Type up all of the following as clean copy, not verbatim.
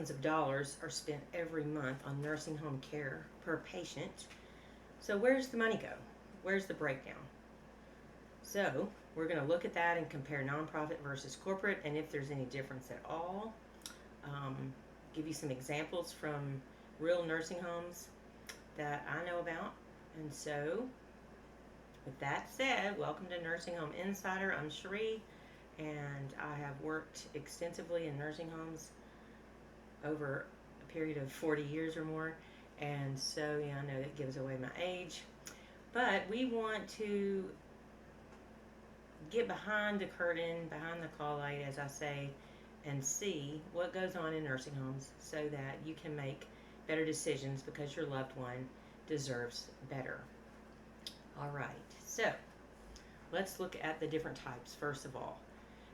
thousands of dollars are spent every month on nursing home care per patient. So where's the money go? Where's the breakdown? So we're going to look at that and compare nonprofit versus corporate, and if there's any difference at all. Um, give you some examples from real nursing homes that I know about. And so, with that said, welcome to Nursing Home Insider. I'm Cherie, and I have worked extensively in nursing homes over a period of 40 years or more. And so, yeah, I know that gives away my age. But we want to get behind the curtain, behind the call light, as I say, and see what goes on in nursing homes so that you can make better decisions because your loved one deserves better. All right, so let's look at the different types. First of all,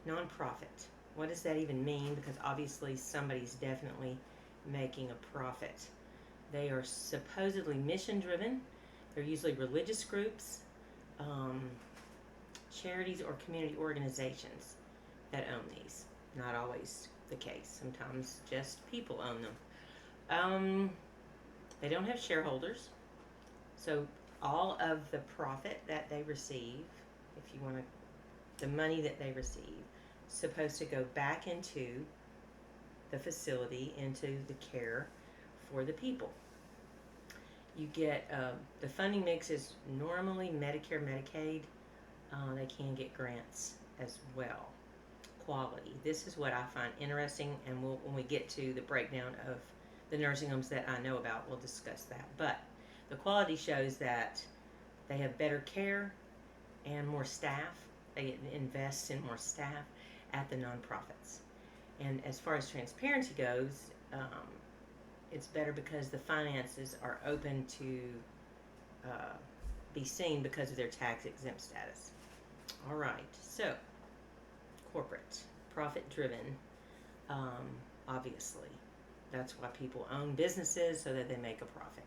nonprofit. What does that even mean? Because obviously somebody's definitely making a profit. They are supposedly mission driven. They're usually religious groups, charities, or community organizations that own these. Not always the case. Sometimes just people own them. They don't have shareholders. So all of the profit that they receive, if you want to, the money that they receive, is supposed to go back into the facility, into the care for the people. You get, the funding mix is normally Medicare, Medicaid. They can get grants as well. Quality. This is what I find interesting, and when we get to the breakdown of the nursing homes that I know about, we'll discuss that. But the quality shows that they have better care and more staff. They invest in more staff at the nonprofits. And as far as transparency goes, it's better because the finances are open to be seen because of their tax exempt status. All right, so corporate, profit driven, obviously. That's why people own businesses, so that they make a profit.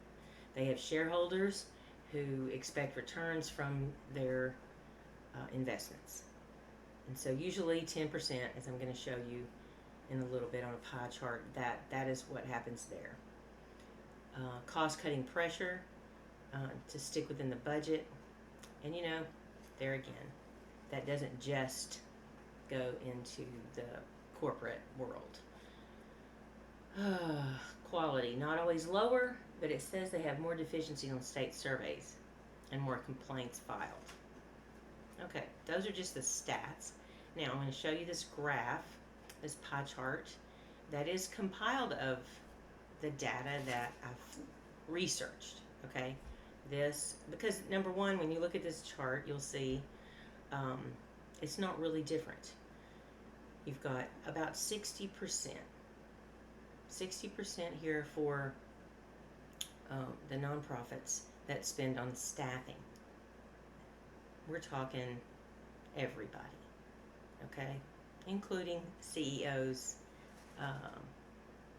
They have shareholders who expect returns from their investments. And so usually 10%, as I'm going to show you in a little bit on a pie chart, that is what happens there. Cost-cutting pressure to stick within the budget. And there again, that doesn't just go into the corporate world. Quality, not always lower, but it says they have more deficiency on state surveys and more complaints filed. Okay, those are just the stats. Now I'm going to show you this graph, this pie chart, that is compiled of the data that I've researched. Okay, this, because number one, when you look at this chart, you'll see it's not really different. You've got about 60% here for the nonprofits that spend on staffing. We're talking everybody, okay, including CEOs.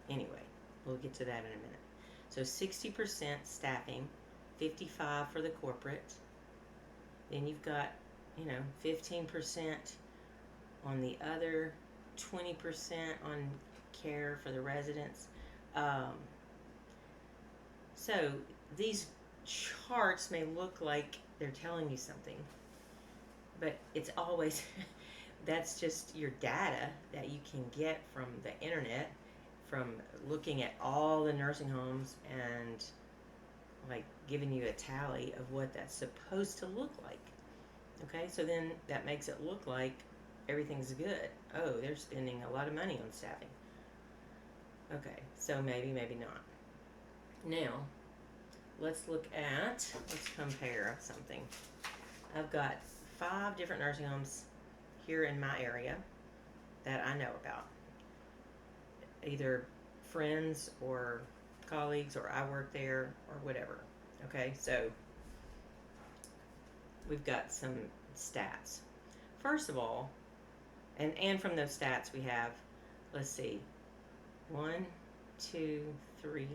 Anyway, we'll get to that in a minute. So 60% staffing, 55% for the corporate. Then you've got 15% on the other, 20% on care for the residents. So these charts may look like they're telling you something, but it's always that's just your data that you can get from the internet, from looking at all the nursing homes and like giving you a tally of what that's supposed to look like. Okay, so then that makes it look like everything's good. Oh, they're spending a lot of money on staffing. Okay, so maybe not. Now, let's compare something. I've got 5 different nursing homes here in my area that I know about. Either friends or colleagues, or I work there, or whatever. Okay, so we've got some stats. First of all, and from those stats we have, let's see, 1, 2, 3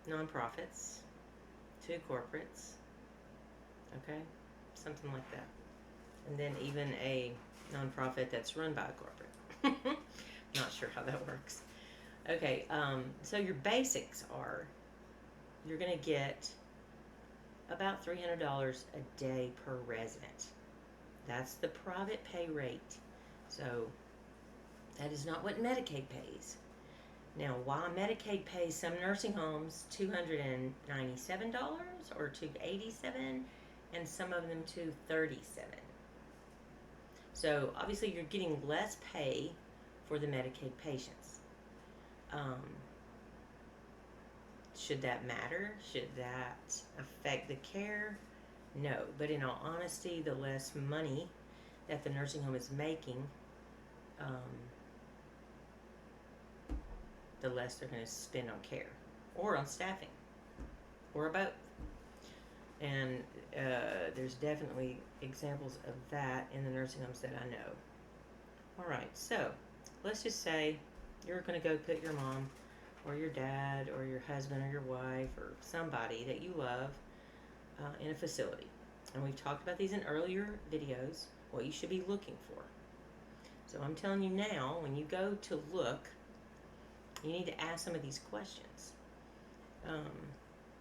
nonprofits, 2 corporates, okay, something like that. And then even a nonprofit that's run by a corporate. sure how that works. Okay, so your basics are you're going to get about $300 a day per resident. That's the private pay rate. So that is not what Medicaid pays. Now, while Medicaid pays some nursing homes $297 or $287, and some of them $237. So obviously, you're getting less pay for the Medicaid patients. Should that matter? Should that affect the care? No. But in all honesty, the less money that the nursing home is making, the less they're going to spend on care or on staffing or both. And there's definitely examples of that in the nursing homes that I know. All right, so let's just say you're going to go put your mom or your dad or your husband or your wife or somebody that you love in a facility. And we've talked about these in earlier videos, what you should be looking for. So I'm telling you now, when you go to look, you need to ask some of these questions.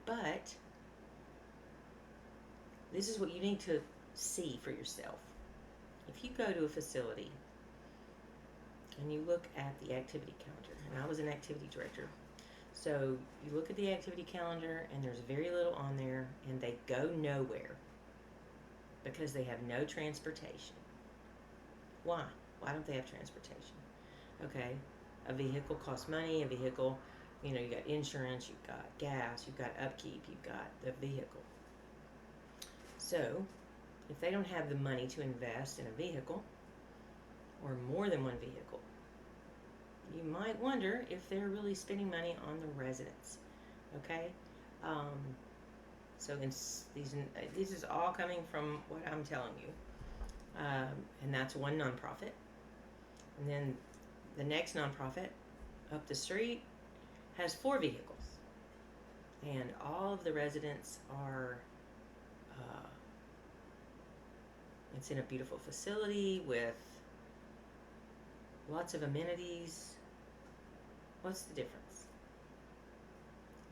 But this is what you need to see for yourself. If you go to a facility and you look at the activity calendar, and I was an activity director, so you look at the activity calendar and there's very little on there, and they go nowhere because they have no transportation. Why? Why don't they have transportation? Okay, a vehicle costs money. A vehicle, you got insurance, you've got gas, you've got upkeep, you've got the vehicle. So if they don't have the money to invest in a vehicle or more than one vehicle, you might wonder if they're really spending money on the residents. Okay, so this is all coming from what I'm telling you, and that's one nonprofit. And then the next nonprofit up the street has 4 vehicles, and all of the residents are. It's in a beautiful facility with lots of amenities. What's the difference?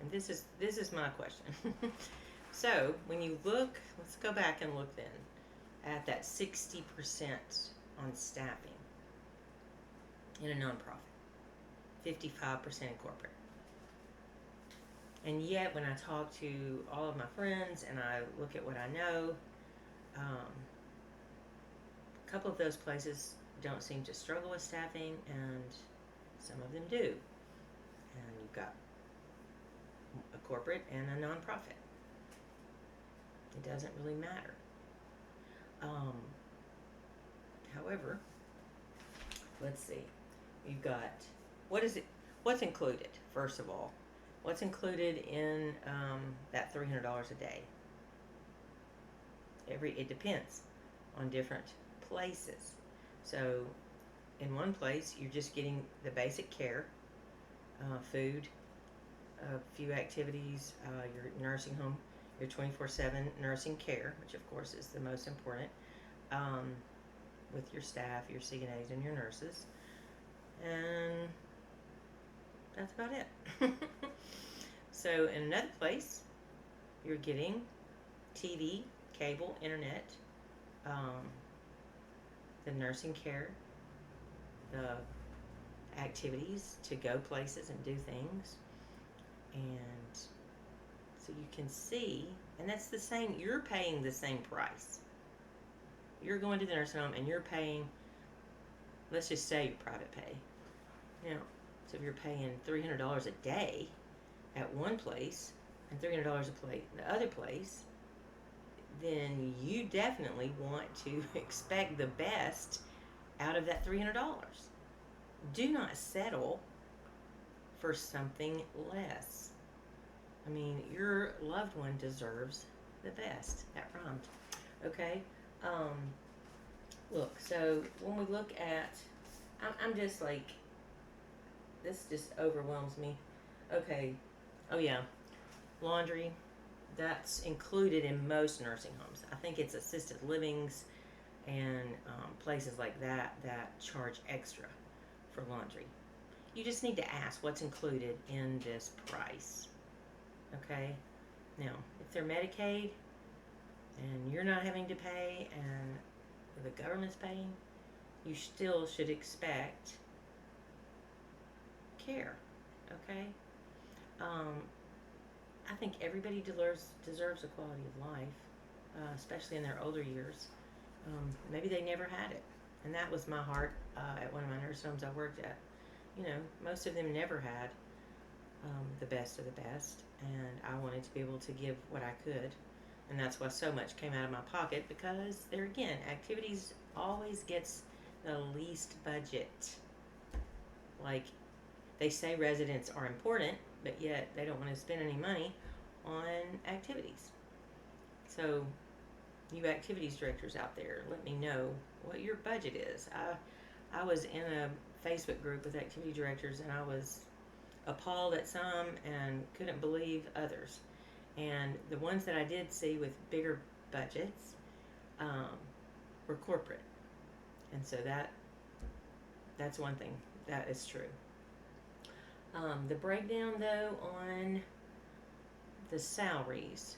And this is my question. So when you look, let's go back and look then at that 60% on staffing in a nonprofit, 55% in corporate. And yet when I talk to all of my friends and I look at what I know, a couple of those places don't seem to struggle with staffing, and some of them do. And you've got a corporate and a nonprofit. It doesn't really matter. However, let's see. You've got, what's included, first of all? What's included in that $300 a day? It depends on different places. So in one place, you're just getting the basic care, food, a few activities, your nursing home, your 24/7 nursing care, which of course is the most important, with your staff, your CNAs, and your nurses. And that's about it. So in another place, you're getting TV, cable, internet, the nursing care, the activities to go places and do things. And so you can see, and that's the same, you're paying the same price. You're going to the nursing home and you're paying, let's just say your private pay. So if you're paying $300 a day at one place and $300 a plate in the other place, then you definitely want to expect the best out of that $300. Do not settle for something less. I mean, your loved one deserves the best. That rhymed. Okay? Look, so when we look at, I'm just like, this just overwhelms me. Okay. Oh, yeah. Laundry. That's included in most nursing homes. I think it's assisted livings and places like that charge extra for laundry. you just need to ask what's included in this price. Okay? Now, if they're Medicaid and you're not having to pay and the government's paying, you still should expect care. Okay? I think everybody deserves a quality of life, especially in their older years. Maybe they never had it. And that was my heart at one of my nursing homes I worked at. You know, most of them never had the best of the best, and I wanted to be able to give what I could. And that's why so much came out of my pocket, because there again, activities always gets the least budget. Like, they say residents are important, but yet they don't want to spend any money on activities. So, you activities directors out there, let me know what your budget is. I was in a Facebook group with activity directors, and I was appalled at some and couldn't believe others. And the ones that I did see with bigger budgets were corporate. And so that's one thing that is true. The breakdown, though, on the salaries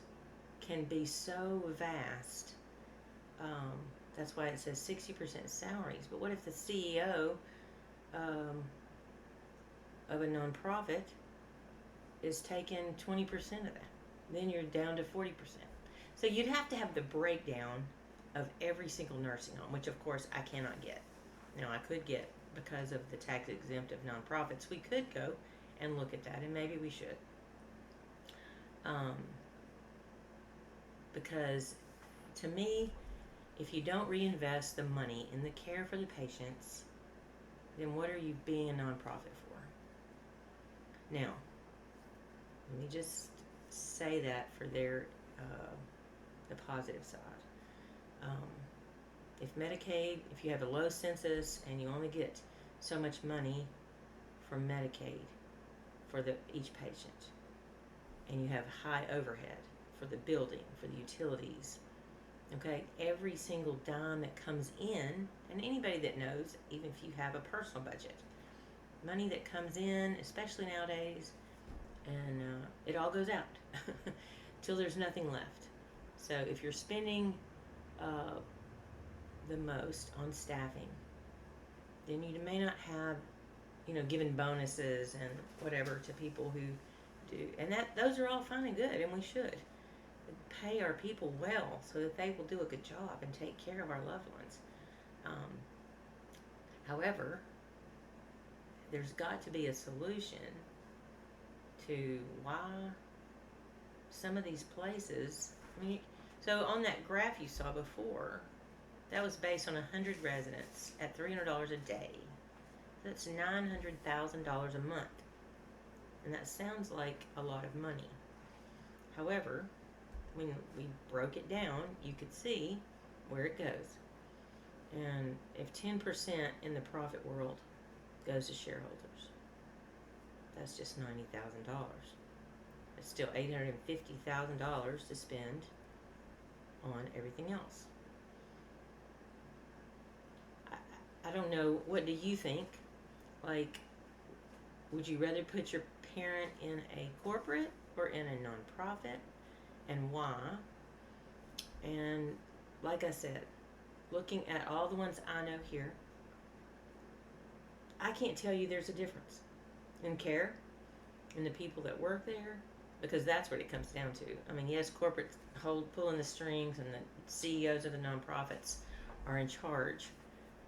can be so vast. That's why it says 60% salaries. But what if the CEO of a nonprofit is taking 20% of that? Then you're down to 40%. So you'd have to have the breakdown of every single nursing home, which of course I cannot get. Now I could get, because of the tax exempt of nonprofits, we could go and look at that, and maybe we should. Because to me, if you don't reinvest the money in the care for the patients, then what are you being a nonprofit for? Now, let me just say that for the positive side. If Medicaid, if you have a low census and you only get so much money from Medicaid for each patient, and you have high overhead for the building, for the utilities, okay, every single dime that comes in, and anybody that knows, even if you have a personal budget, money that comes in, especially nowadays, and it all goes out till there's nothing left. So if you're spending the most on staffing, then you may not have, given bonuses and whatever to people who do, and those are all fine and good, and we should pay our people well so that they will do a good job and take care of our loved ones. However, there's got to be a solution to why some of these places, so on that graph you saw before, that was based on 100 residents at $300 a day. That's $900,000 a month. And that sounds like a lot of money. However, when we broke it down, you could see where it goes. And if 10% in the profit world goes to shareholders, that's just $90,000. It's still $850,000 to spend on everything else. I don't know, what do you think? Like, would you rather put your parent in a corporate or in a nonprofit, and why? And like I said, looking at all the ones I know here, I can't tell you there's a difference in care and the people that work there, because that's what it comes down to. I mean, yes, corporate pulling the strings, and the CEOs of the nonprofits are in charge,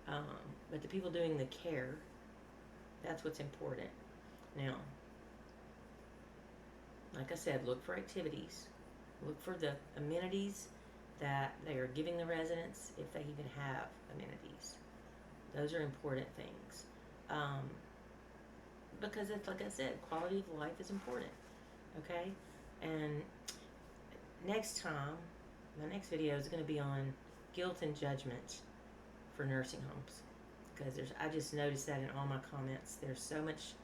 but the people doing the care, that's what's important. Now, like I said, look for activities. Look for the amenities that they are giving the residents, if they even have amenities. Those are important things. Because it's, like I said, quality of life is important. Okay? And next time, my next video is going to be on guilt and judgment for nursing homes. Because I just noticed that in all my comments. There's so much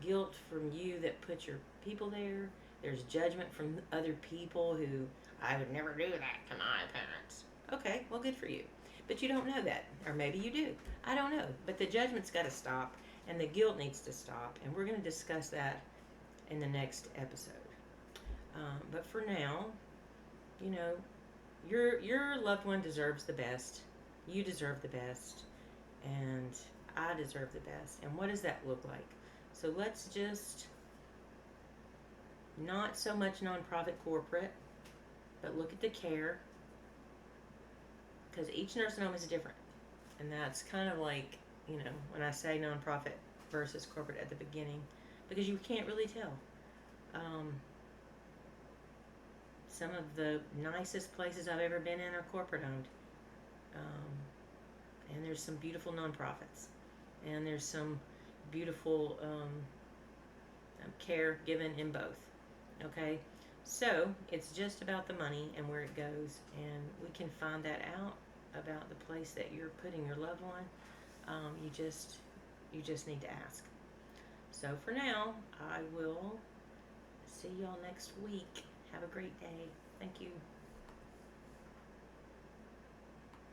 guilt from you that put your people there. There's judgment from other people who, I would never do that to my parents. Okay, well, good for you. But you don't know that. Or maybe you do. I don't know. But the judgment's got to stop. and the guilt needs to stop. And we're going to discuss that in the next episode. But for now, you know, your loved one deserves the best. You deserve the best, and I deserve the best. And what does that look like? So let's just not so much nonprofit corporate, but look at the care, because each nursing home is different. And that's kind of like, when I say nonprofit versus corporate at the beginning, because you can't really tell. Some of the nicest places I've ever been in are corporate owned. And there's some beautiful nonprofits. And there's some beautiful care given in both. Okay? So, it's just about the money and where it goes. And we can find that out about the place that you're putting your loved one. You just need to ask. So for now, I will see y'all next week. Have a great day. Thank you.